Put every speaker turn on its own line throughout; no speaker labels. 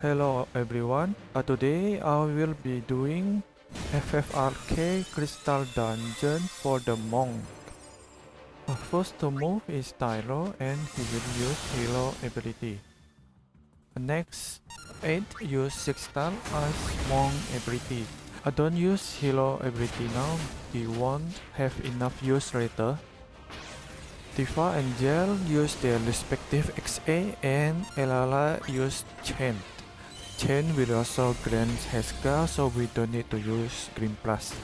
Hello everyone, today I will be doing FFRK Crystal Dungeon for the monk. First to move is Tyro and he will use Hero ability. Next, 8 use 6 star as monk ability. I don't use Hero ability now, he won't have enough use later. Tifa and Gel use their respective XA and Elala use Chain. Chain will also grant Heska, so we don't need to use Green Plus.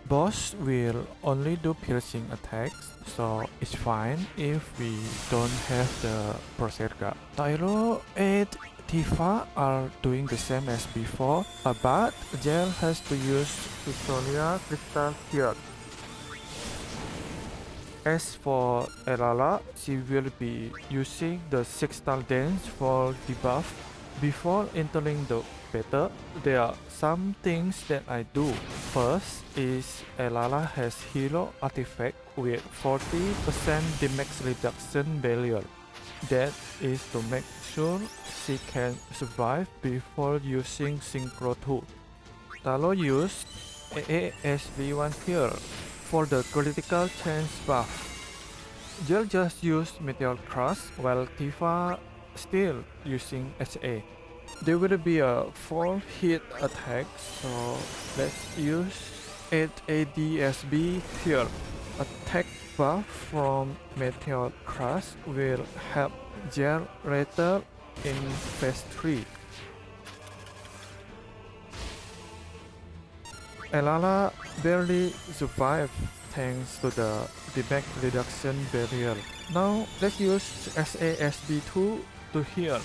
Boss will only do piercing attacks, so it's fine if we don't have the Berserker. Tyro and Tifa are doing the same as before, but Gel has to use Victoria Crystal here. As for Elala, she will be using the 6-star dance for debuff. Before entering the battle, there are some things that I do. First is Elala has hero artifact with 40% damage reduction barrier. That is to make sure she can survive before using Synchro 2. Talo used AASV1 here for the critical chance buff. Jill just used Meteor Crush while Tifa still using HA. There will be a 4 hit attack, so let's use 8 ADSB here. Attack buff from Meteor Crush will help Jill later in phase 3. Elala barely survived thanks to the damage reduction barrier. Now let's use SASB2 to heal.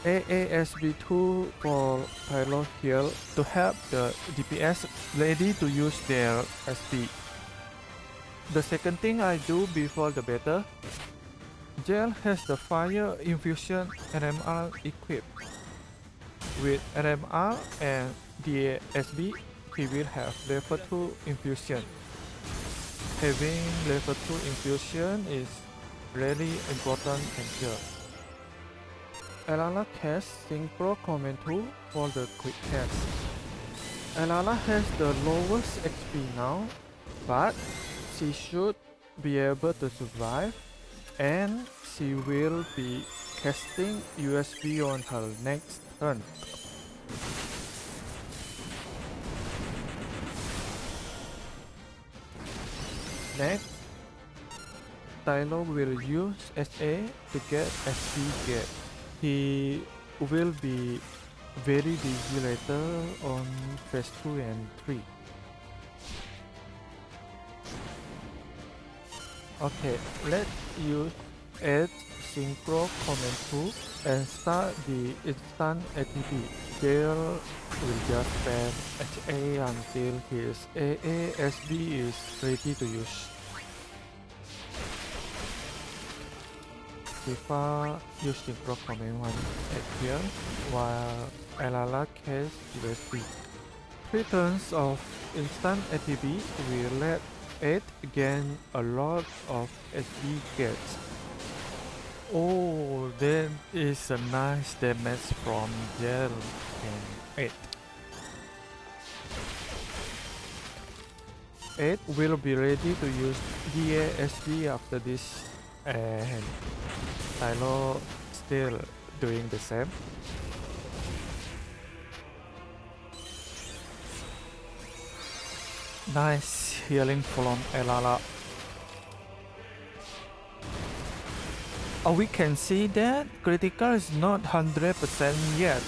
AASB2 for Pyro heal to help the DPS ready to use their SP. The second thing I do before the battle, Gel has the Fire Infusion NMR equipped. With NMR and DASB, he will have level 2 infusion. Having level 2 infusion is really important here. Elala casts Synchro Command 2 for the quick cast. Elala has the lowest XP now, but she should be able to survive, and she will be casting USB on her next turn. Next, Tylo will use SA to get SP get. He will be very busy later on phase 2 and 3. Okay, let's use 8 Synchro Command 2 and start the instant ATB. Gale will just spam HA until his AASB is ready to use. Tifa use Synchro Command 1 at here, while Elala casts USB. 3 turns of instant ATB will let 8 gain a lot of SP gets. Oh, that is a nice damage from Gel and 8. 8 will be ready to use DASB after this, and Tylo still doing the same. Nice healing from Elala. We can see that critical is not 100% yet.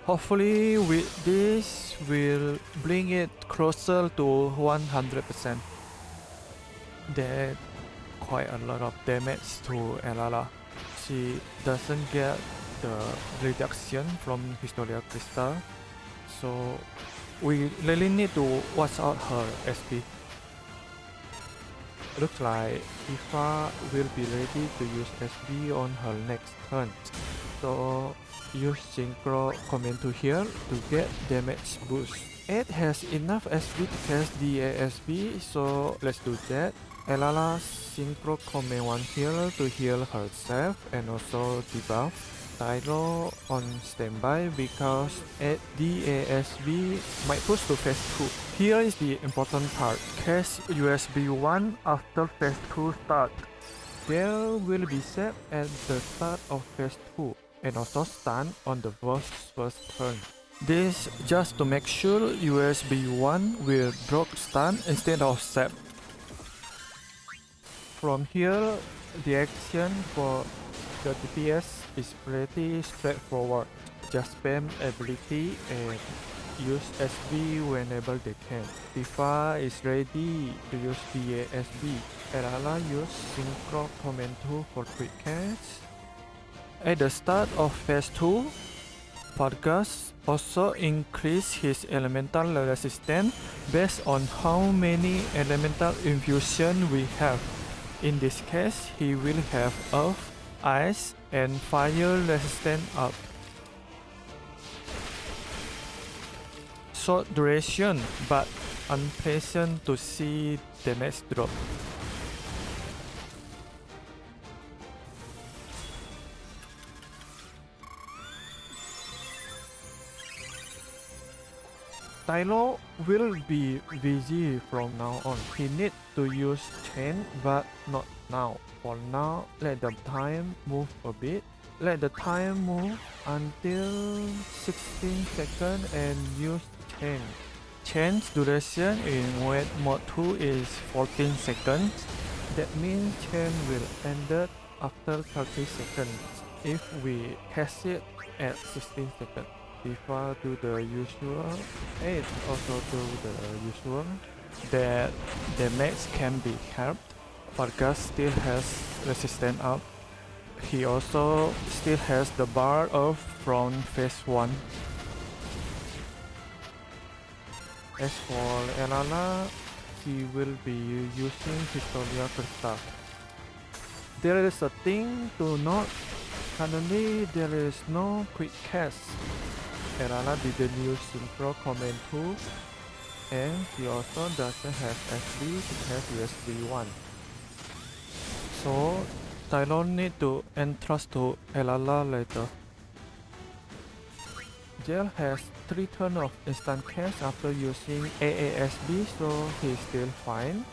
Hopefully with this will bring it closer to 100%. That quite a lot of damage to Elala. She doesn't get the reduction from Historia Crystal, so we really need to watch out her SP. Looks like Tifa will be ready to use SP on her next turn, so use Synchro Command 2 here to get damage boost. 8 has enough SP to cast DASB, so let's do that. Elala synchro command 1 healer to heal herself and also debuff. Tylo on standby because DASB might push to phase 2. Here is the important part. Case USB 1 after phase 2 start. There will be set at the start of phase 2 and also stun on the first turn. This just to make sure USB 1 will block stun instead of set. From here, the action for the DPS is pretty straightforward. Just spam ability and use SB whenever they can. Tifa is ready to use DASB. Elala use Synchro Command 2 for quick cast. At the start of phase 2, Vargas also increased his elemental resistance based on how many elemental infusion we have. In this case, he will have Earth, Ice, and Fire resistance up. Short duration, but unpleasant to see damage drop. Tylo will be busy from now on. He needs to use chain, but not now. For now, let the time move a bit. Let the time move until 16 seconds and use chain. Chain's duration in WAIT mode 2 is 14 seconds. That means chain will end after 30 seconds if we cast it at 16 seconds. Tifa do the usual, 8 also do the usual. That damage can be helped. Vargas still has resistance up. He also still has the bar up from phase 1. As for Elala, he will be using Historia Crystal. There is a thing to note. Currently, there is no quick cast. Elala didn't use Synchro Command 2, and he also doesn't have SB to have USB 1. So, Tylo need to entrust to Elala later. Gel has 3 turns of instant cast after using AASB, so he's still fine.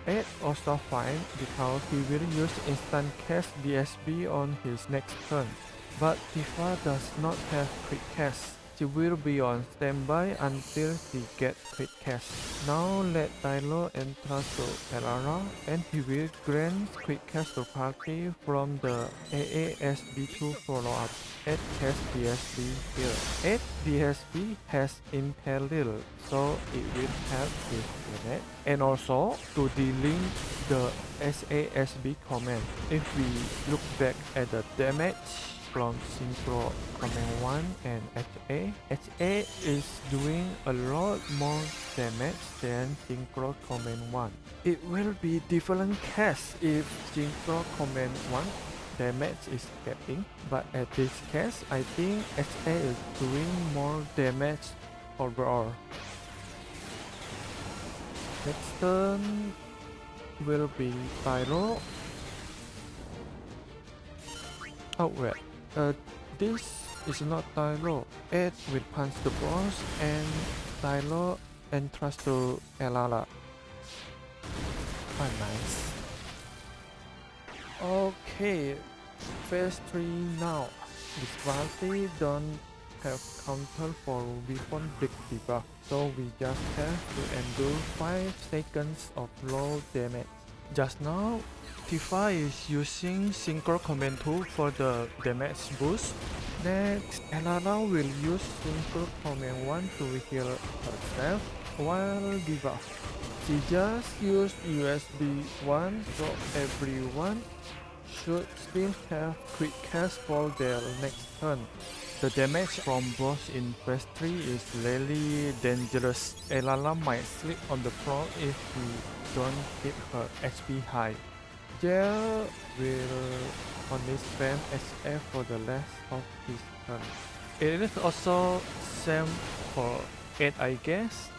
8 also fine because he will use instant cast DSB on his next turn. But Tifa does not have quick cast. She will be on standby until she gets quick cast. Now let Tylo entrust to Elala and he will grant quick cast to party from the AASB2 follow-up. 8 cast DSB here. 8 DSB has Impalil, so it will help his unit. And also to delink the SASB command. If we look back at the damage from Synchro Command 1 and HA is doing a lot more damage than Synchro Command 1. It will be different case if Synchro Command 1 damage is getting, but at this case I think HA is doing more damage overall. Next turn will be Tylo. Oh wait. This is not Tylo. 8 will punch the boss and Tylo entrust to Elala. Oh, nice. Okay, phase 3 now. This party don't have counter for weapon big debuff, so we just have to endure 5 seconds of low damage. Just now, Tifa is using Synchro Command 2 for the damage boost. Next, Elala will use Synchro Command 1 to heal herself while debuff. She just used USB 1, so everyone should still have quick cast for their next turn. The damage from boss in phase 3 is really dangerous. Elala might slip on the floor if we don't keep her HP high. Gel will only spam SF for the rest of his turn. It is also same for 8 I guess.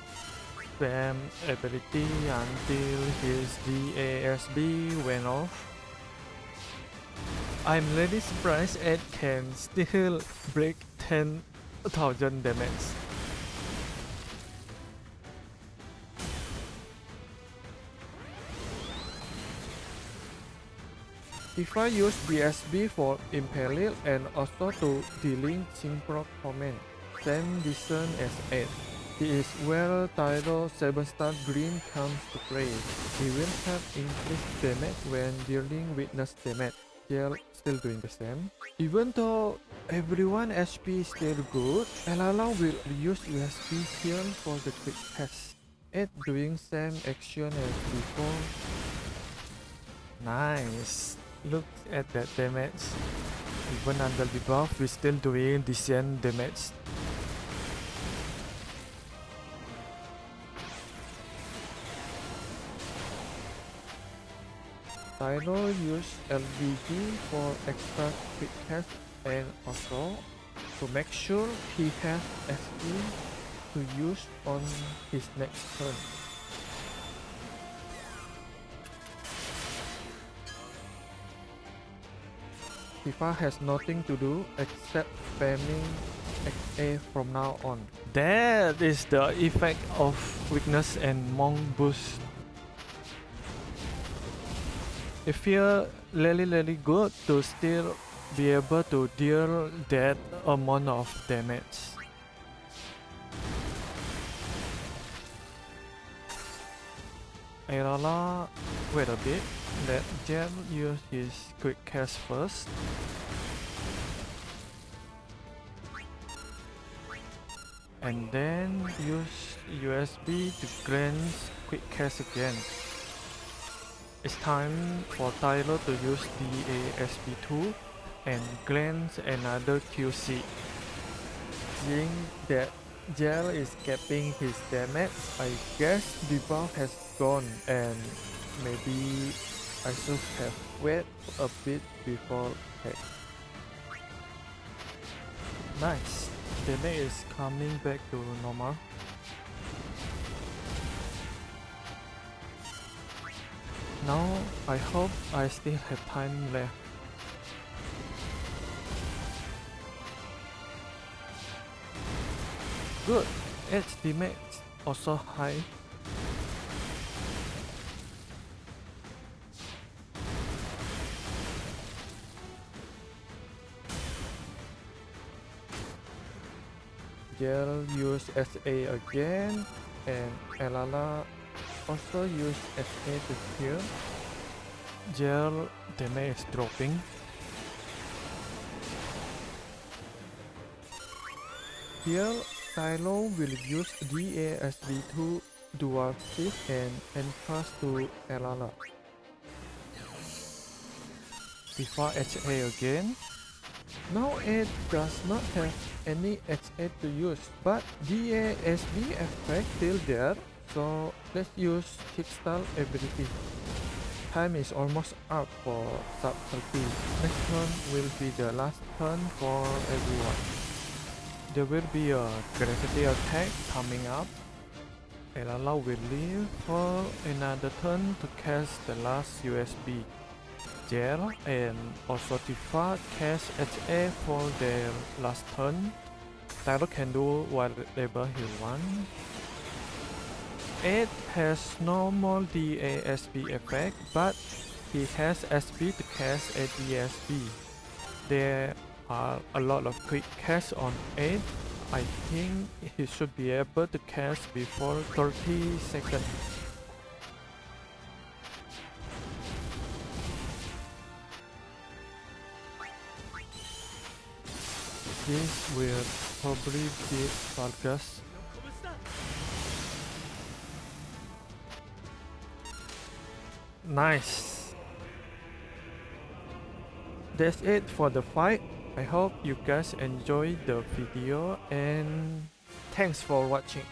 spam ability until his DASB went off. I'm really surprised Ed can still break 10,000 damage. Tìfà use BSB for Imperial and also to delink Shinkrok comment. Same reason as Ed. He is where title 7-star green comes to play. He will have increased damage when dealing witness damage. Gel still doing the same. Even though everyone HP is still good, Elala will use USB here for the quick cast. Ed doing same action as before. Nice. Look at that damage. Even under debuff, we're still doing decent damage. Tyro use LBG for extra quick cast and also to make sure he has SP to use on his next turn. Tìfà has nothing to do except spamming XA from now on. That is the effect of weakness and monk boost. It feels really good to still be able to deal that amount of damage. Ayala, wait a bit, let Jet use his quick cast first. And then use USB to grant quick cast again. It's time for Tyler to use DASB2 and grant another QC. Seeing that Gel is capping his damage, I guess the buff has gone and maybe I should have waited a bit before heck. Nice, damage is coming back to normal. Now I hope I still have time left. Good, edge damage also high. Gel use SA again and Elala also use SA to heal. Gel damage is dropping. Here, Tylo will use DASB2 dual shift and entrust to Elala. Before HA again. Now Ed does not have any HA to use, but DASB effect still there, so let's use kickstart ability. Time is almost up for Sub30s. Next turn will be the last turn for everyone. There will be a gravity attack coming up. Elala will leave for another turn to cast the last USB. Gel and also Tìfà cast HA for their last turn. Tyler can do whatever he wants. Ed has no more DASB effect, but he has SB to cast a DSB. There are a lot of quick casts on Ed. I think he should be able to cast before 30 seconds. This will probably beat Vargas. Nice. That's it for the fight. I hope you guys enjoyed the video and thanks for watching.